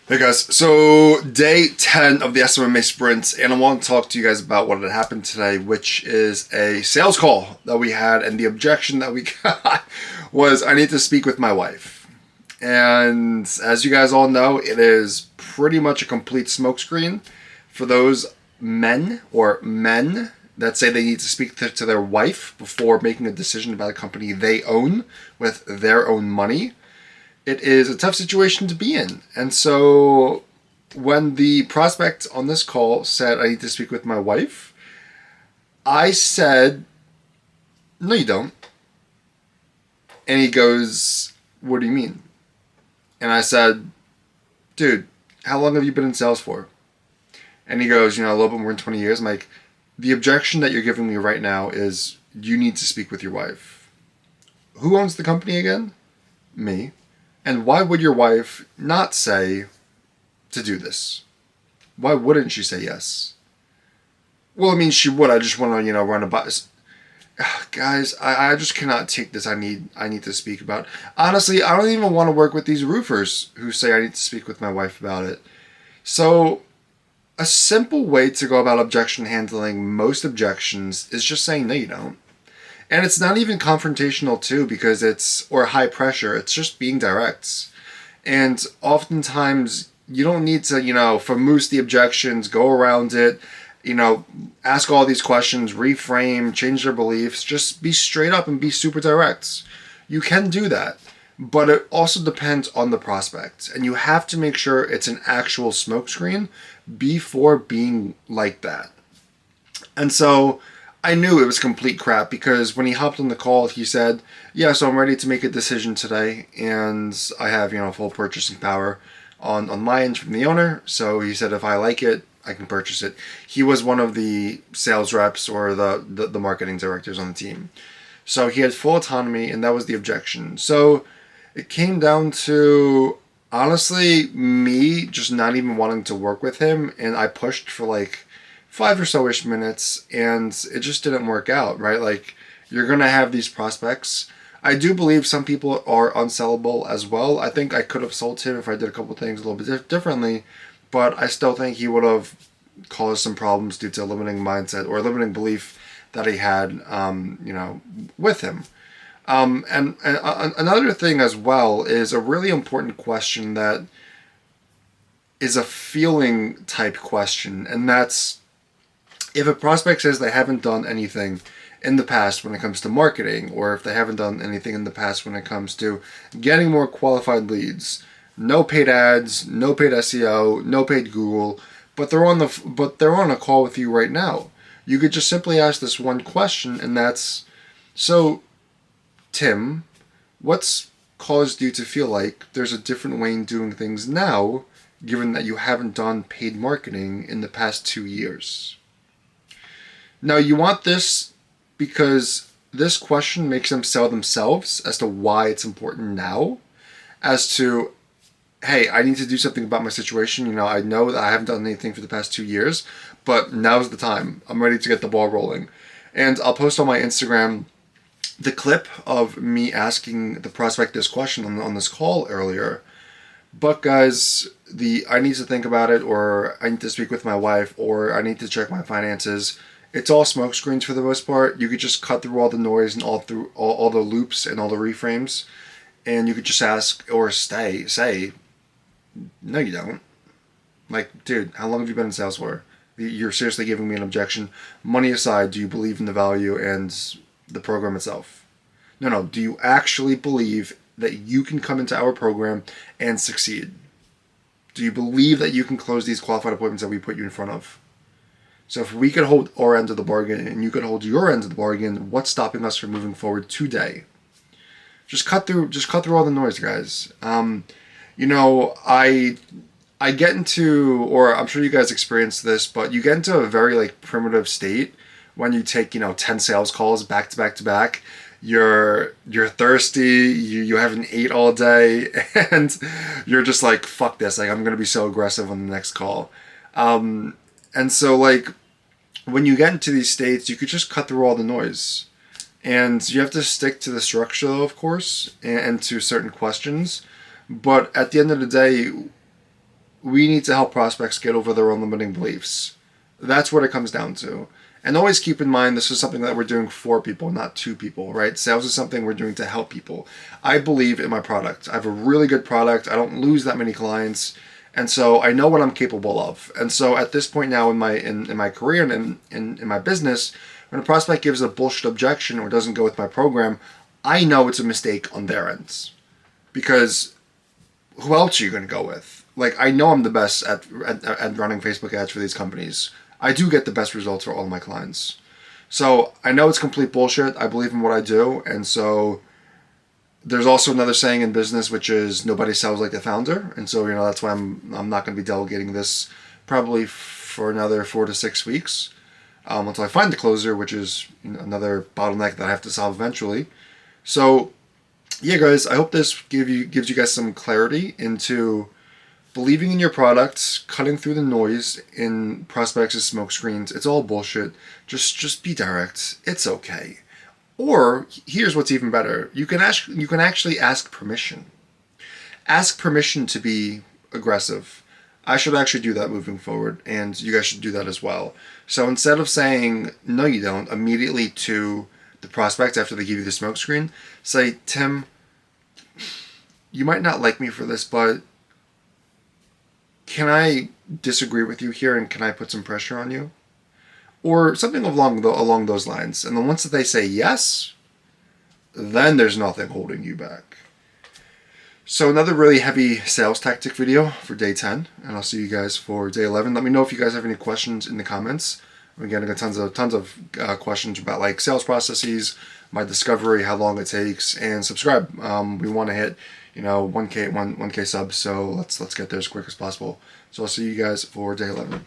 Hey guys, so day 10 of the SMMA sprint, and I want to talk to you guys about what had happened today, which is a sales call that we had, and the objection that we got was I need to speak with my wife. And as you guys all know, it is pretty much a complete smokescreen for those men that say they need to speak to their wife before making a decision about a company they own with their own money. It is a tough situation to be in. And so when the prospect on this call said, I need to speak with my wife, I said, no, you don't. And he goes, what do you mean? And I said, dude, how long have you been in sales for? And he goes, a little bit more than 20 years. I'm like, the objection that you're giving me right now is you need to speak with your wife. Who owns the company again? Me. And why would your wife not say to do this? Why wouldn't she say yes? Well, I mean, she would. I just want to, run a bus. Guys, I just cannot take this. I need to speak about. Honestly, I don't even want to work with these roofers who say I need to speak with my wife about it. So, a simple way to go about objection handling most objections is just saying no, you don't. And it's not even confrontational too, because or high pressure. It's just being direct. And oftentimes you don't need to, famoose the objections, go around it, ask all these questions, reframe, change their beliefs. Just be straight up and be super direct. You can do that. But it also depends on the prospect. And you have to make sure it's an actual smokescreen before being like that. And so I knew it was complete crap because when he hopped on the call, he said, yeah, so I'm ready to make a decision today, and I have, full purchasing power on my end from the owner. So he said if I like it, I can purchase it. He was one of the sales reps or the marketing directors on the team. So he had full autonomy, and that was the objection. So it came down to, honestly, me just not even wanting to work with him, and I pushed for like 5 or so-ish minutes, and it just didn't work out, right? Like, you're going to have these prospects. I do believe some people are unsellable as well. I think I could have sold him if I did a couple things a little bit differently, but I still think he would have caused some problems due to a limiting mindset or a limiting belief that he had, with him. And another thing as well is a really important question that is a feeling type question, and that's, if a prospect says they haven't done anything in the past when it comes to marketing, or if they haven't done anything in the past when it comes to getting more qualified leads, no paid ads, no paid SEO, no paid Google, but they're on a call with you right now, you could just simply ask this one question, and that's, so Tim, what's caused you to feel like there's a different way in doing things now, given that you haven't done paid marketing in the past 2 years? Now, you want this because this question makes them sell themselves as to why it's important now, as to, hey, I need to do something about my situation. I know that I haven't done anything for the past 2 years, but now's the time. I'm ready to get the ball rolling. And I'll post on my Instagram the clip of me asking the prospect this question on this call earlier. But guys, I need to think about it, or I need to speak with my wife, or I need to check my finances. It's all smoke screens for the most part. You could just cut through all the noise and all the loops and all the reframes, and you could just ask or say, no, you don't. Like, dude, how long have you been in sales for? You're seriously giving me an objection. Money aside, do you believe in the value and the program itself? No. Do you actually believe that you can come into our program and succeed? Do you believe that you can close these qualified appointments that we put you in front of? So if we could hold our end of the bargain and you could hold your end of the bargain, what's stopping us from moving forward today? Just cut through all the noise, guys. I get into, or I'm sure you guys experience this, but you get into a very primitive state when you take 10 sales calls back to back to back. You're thirsty, you haven't ate all day, and you're just like, fuck this, I'm gonna be so aggressive on the next call. And so, when you get into these states, you could just cut through all the noise. And you have to stick to the structure, though, of course, and to certain questions. But at the end of the day, we need to help prospects get over their own limiting beliefs. That's what it comes down to. And always keep in mind, this is something that we're doing for people, not to people, right? Sales is something we're doing to help people. I believe in my product. I have a really good product. I don't lose that many clients. And so I know what I'm capable of. And so at this point now in my career and in my business, when a prospect gives a bullshit objection or doesn't go with my program, I know it's a mistake on their ends. Because who else are you going to go with? Like, I know I'm the best at running Facebook ads for these companies. I do get the best results for all of my clients. So I know it's complete bullshit. I believe in what I do. And so there's also another saying in business, which is nobody sells like the founder. And so, that's why I'm not going to be delegating this probably for another 4 to 6 weeks until I find the closer, which is another bottleneck that I have to solve eventually. So yeah, guys, I hope this gives you guys some clarity into believing in your products, cutting through the noise in prospects and smoke screens. It's all bullshit. Just be direct. It's okay. Or here's what's even better. You can actually ask permission. Ask permission to be aggressive. I should actually do that moving forward, and you guys should do that as well. So instead of saying no you don't immediately to the prospect after they give you the smoke screen, say, Tim, you might not like me for this, but can I disagree with you here and can I put some pressure on you? Or something along those lines. And then once they say yes, then there's nothing holding you back. So another really heavy sales tactic video for day 10, and I'll see you guys for day 11. Let me know if you guys have any questions in the comments. Again, I got tons of questions about like sales processes, my discovery, how long it takes, and subscribe. We want to hit 1K subs, so let's get there as quick as possible. So I'll see you guys for day 11.